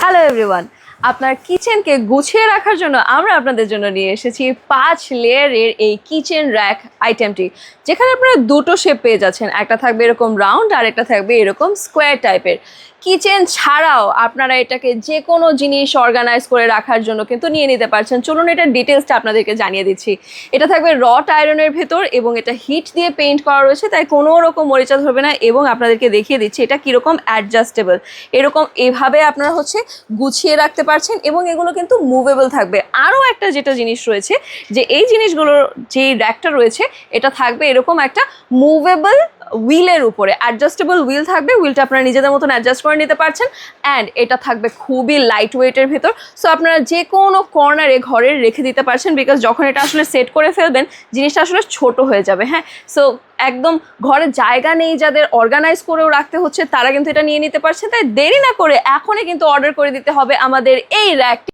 Hello everyone, আপনার কিচেনকে গুছিয়ে রাখার জন্য আমরা আপনাদের জন্য নিয়ে এসেছি 5 লেয়ারের এই কিচেন র্যাক আইটেমটি, যেখানে আপনারা দুটো শেপ পেয়ে যাচ্ছেন। একটা থাকবে এরকম রাউন্ড আর একটা থাকবে এরকম স্কোয়ার টাইপের। কিচেন ছাড়াও আপনারা এটাকে যে কোনো জিনিস অর্গানাইজ করে রাখার জন্য কিন্তু নিয়ে নিতে পারছেন। চলুন এটার ডিটেলসটা আপনাদেরকে জানিয়ে দিচ্ছি। এটা থাকবে রট আয়রনের ভেতর এবং এটা হিট দিয়ে পেইন্ট করা রয়েছে, তাই কোনো রকম মরিচা ধরবে না। এবং আপনাদেরকে দেখিয়ে দিচ্ছি এটা কীরকম অ্যাডজাস্টেবল, এরকম এভাবে আপনারা গুছিয়ে রাখতে পারছেন এবং এগুলো কিন্তু মুভেবল থাকবে। আরও একটা যেটা জিনিস রয়েছে, যে এই জিনিসগুলোর যেই র্যাকটা রয়েছে এটা থাকবে এরকম একটা মুভেবল হুইলের উপরে, অ্যাডজাস্টেবল হুইল থাকবে। হুইলটা আপনারা নিজেদের মতন অ্যাডজাস্ট করে নিতে পারছেন। অ্যান্ড এটা থাকবে খুবই লাইট ওয়েটের ভেতর, সো আপনারা যে কোনো কর্নারে ঘরের রেখে দিতে পারছেন, বিকজ যখন এটা আসলে সেট করে ফেলবেন জিনিসটা আসলে ছোট হয়ে যাবে। হ্যাঁ, সো একদম ঘরে জায়গা নেই যাদের, অর্গানাইজ করেও রাখতে হচ্ছে, তারা কিন্তু এটা নিয়ে নিতে পারছেন। তাই দেরি না করে এখনই কিন্তু অর্ডার করে দিতে হবে আমাদের এই র্যাকটি।